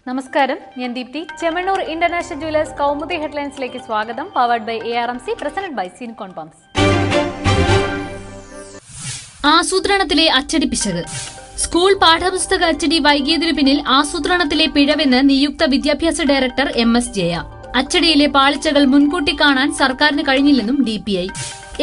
നമസ്കാരം, ഞാൻ Deepthi. Chemmannur international jewellers Kaumudi ഹെഡ്ലൈൻസിലേക്ക് സ്വാഗതം. Powered by ARMC, presented by Sinicon pumps. ആസൂത്രണത്തിലെ അച്ചടി പിശക്. സ്കൂൾ പാഠപുസ്തക അച്ചടി വൈകിയതിനു പിന്നിൽ ആസൂത്രണത്തിലെ പിഴവെന്ന് നിയുക്ത വിദ്യാഭ്യാസ ഡയറക്ടർ MS ജയ. അച്ചടിയിലെ പാളിച്ചകൾ മുൻകൂട്ടി കാണാൻ സർക്കാരിന് കഴിഞ്ഞില്ലെന്നും DPI.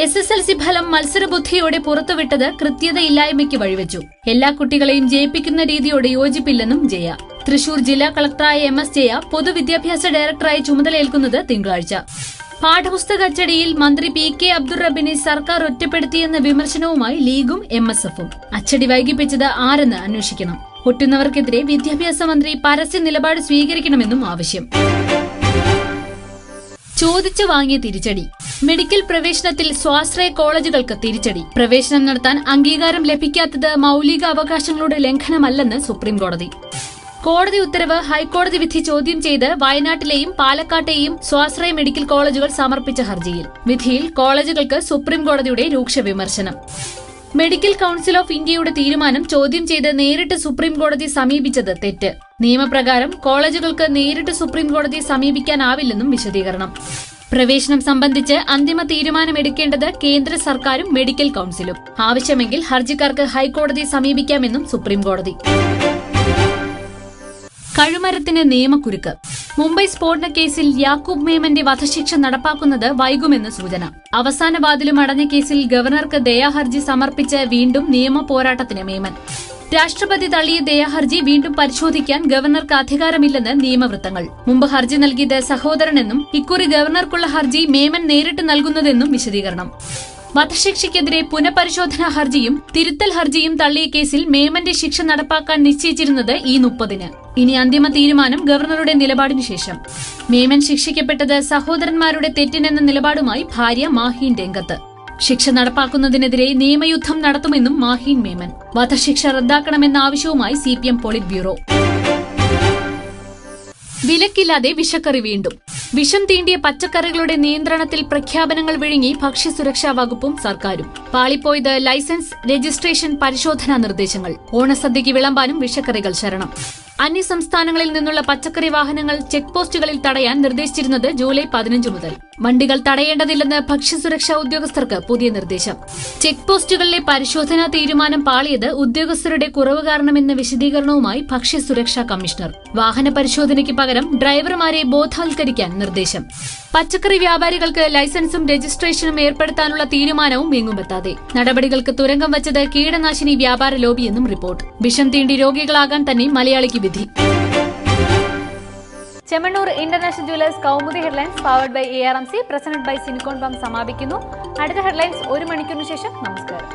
SSLC ഫലം മത്സരബുദ്ധിയോടെ പുറത്തുവിട്ടത് കൃത്യതയില്ലായ്മയ്ക്ക് വഴിവെച്ചു. എല്ലാ കുട്ടികളെയും ജയിപ്പിക്കുന്ന രീതിയോട് യോജിപ്പില്ലെന്നും ജയ. തൃശൂർ ജില്ലാ കളക്ടറായ MS ജയ പൊതുവിദ്യാഭ്യാസ ഡയറക്ടറായി ചുമതലയേൽക്കുന്നത് തിങ്കളാഴ്ച. പാഠപുസ്തക അച്ചടിയിൽ മന്ത്രി PK അബ്ദുൾ റബ്ബിനെ സർക്കാർ ഒറ്റപ്പെടുത്തിയെന്ന വിമർശനവുമായി ലീഗും MSFും. അച്ചടി വൈകിപ്പിച്ചത് ആരെന്ന് അന്വേഷിക്കണം. ഒറ്റുന്നവർക്കെതിരെ വിദ്യാഭ്യാസ മന്ത്രി പരസ്യ നിലപാട് സ്വീകരിക്കണമെന്നും ആവശ്യം. ചോദിച്ചു വാങ്ങിയ തിരിച്ചടി. മെഡിക്കൽ പ്രവേശനത്തിൽ സ്വാശ്രയ കോളേജുകൾക്ക് തിരിച്ചടി. പ്രവേശനം നടത്താൻ അംഗീകാരം ലഭിക്കാത്തത് മൌലിക അവകാശങ്ങളുടെ ലംഘനമല്ലെന്ന് സുപ്രീംകോടതി. കോടതി ഉത്തരവ് ഹൈക്കോടതി വിധി ചോദ്യം ചെയ്ത് വയനാട്ടിലെയും പാലക്കാട്ടെയും സ്വാശ്രയ മെഡിക്കൽ കോളേജുകൾ സമർപ്പിച്ച ഹർജിയിൽ വിധിയിൽ കോളേജുകൾക്ക് സുപ്രീംകോടതിയുടെ രൂക്ഷ വിമർശനം. മെഡിക്കൽ കൌൺസിൽ ഓഫ് ഇന്ത്യയുടെ തീരുമാനം ചോദ്യം ചെയ്ത് നേരിട്ട് സുപ്രീംകോടതി സമീപിച്ചത് തെറ്റ്. നിയമപ്രകാരം കോളേജുകൾക്ക് നേരിട്ട് സുപ്രീംകോടതിയെ സമീപിക്കാനാവില്ലെന്നും വിശദീകരണം. പ്രവേശനം സംബന്ധിച്ച് അന്തിമ തീരുമാനമെടുക്കേണ്ടത് കേന്ദ്ര സർക്കാരും മെഡിക്കൽ കൌൺസിലും. ആവശ്യമെങ്കിൽ ഹർജിക്കാർക്ക് ഹൈക്കോടതിയെ സമീപിക്കാമെന്നും സുപ്രീംകോടതി. കഴുമരത്തിന് നിയമക്കുരുക്ക്. മുംബൈ സ്ഫോടന കേസിൽ യാക്കൂബ് മേമന്റെ വധശിക്ഷ നടപ്പാക്കുന്നത് വൈകുമെന്ന് സൂചന. അവസാന വാതിലും അടഞ്ഞ കേസിൽ ഗവർണർക്ക് ദയാഹർജി സമർപ്പിച്ച് വീണ്ടും നിയമ പോരാട്ടത്തിന് മേമൻ. രാഷ്ട്രപതി തള്ളിയ ദയാഹർജി വീണ്ടും പരിശോധിക്കാൻ ഗവർണർക്ക് അധികാരമില്ലെന്ന് നിയമവൃത്തങ്ങൾ. മുമ്പ് ഹർജി നൽകിയത് സഹോദരനെന്നും ഇക്കുറി ഗവർണർക്കുള്ള ഹർജി മേമൻ നേരിട്ട് നൽകുന്നതെന്നും വിശദീകരണം. വധശിക്ഷയ്ക്കെതിരെ പുനഃപരിശോധനാ ഹർജിയും തിരുത്തൽ ഹർജിയും തള്ളിയ കേസിൽ മേമന്റെ ശിക്ഷ നടപ്പാക്കാൻ നിശ്ചയിച്ചിരുന്നത് ഈ 30-ന്. ഇനി അന്തിമ തീരുമാനം ഗവർണറുടെ നിലപാടിനു ശേഷം. മേമൻ ശിക്ഷിക്കപ്പെട്ടത് സഹോദരന്മാരുടെ തെറ്റിനെന്ന നിലപാടുമായി ഭാര്യ മാഹീൻ രംഗത്ത്. ശിക്ഷ നടപ്പാക്കുന്നതിനെതിരെ നിയമയുദ്ധം നടത്തുമെന്നും മാഹീൻ മേമൻ. വധശിക്ഷ റദ്ദാക്കണമെന്ന ആവശ്യവുമായി CPM പോളിറ്റ് ബ്യൂറോ. വിലക്കില്ലാതെ വിഷക്കറി വീണ്ടും. വിഷം തീണ്ടിയ പച്ചക്കറികളുടെ നിയന്ത്രണത്തിൽ പ്രഖ്യാപനങ്ങൾ വിഴുങ്ങി ഭക്ഷ്യസുരക്ഷാ വകുപ്പും സർക്കാരും. പാളിപ്പോയത് ലൈസൻസ്, രജിസ്ട്രേഷൻ, പരിശോധനാ നിർദ്ദേശങ്ങൾ. ഓണസദ്യയ്ക്ക് വിളമ്പാനും വിഷക്കറികൾ ശരണം. അന്യസംസ്ഥാനങ്ങളിൽ നിന്നുള്ള പച്ചക്കറി വാഹനങ്ങൾ ചെക്ക് പോസ്റ്റുകളിൽ തടയാൻ നിർദ്ദേശിച്ചിരുന്നത് ജൂലൈ 15 മുതൽ. വണ്ടികൾ തടയേണ്ടതില്ലെന്ന് ഭക്ഷ്യസുരക്ഷാ ഉദ്യോഗസ്ഥർക്ക് പുതിയ നിർദ്ദേശം. ചെക്ക് പോസ്റ്റുകളിലെ പരിശോധനാ തീരുമാനം പാളിയത് ഉദ്യോഗസ്ഥരുടെ കുറവ് കാരണമെന്ന വിശദീകരണവുമായി ഭക്ഷ്യസുരക്ഷാ കമ്മീഷണർ. വാഹന പരിശോധനയ്ക്ക് പകരം ഡ്രൈവർമാരെ ബോധവൽക്കരിക്കാൻ നിർദ്ദേശം. പച്ചക്കറി വ്യാപാരികൾക്ക് ലൈസൻസും രജിസ്ട്രേഷനും ഏർപ്പെടുത്താനുള്ള തീരുമാനവും എങ്ങുമെത്താതെ. നടപടികൾക്ക് തുരങ്കം വച്ചത് കീടനാശിനി വ്യാപാര ലോബിയെന്നും റിപ്പോർട്ട്. വിഷം തീണ്ടി രോഗികളാകാൻ തന്നെ മലയാളിക്ക് വിധി. Chemmannur international jewellers Kaumudi headlines powered by ARMC, presented by Sinicon pumps സമാപിക്കുന്നു. അടുത്ത ഹെഡ്ലൈൻസ് 1 മണിക്കൂറിന് ശേഷം. നമസ്കാരം.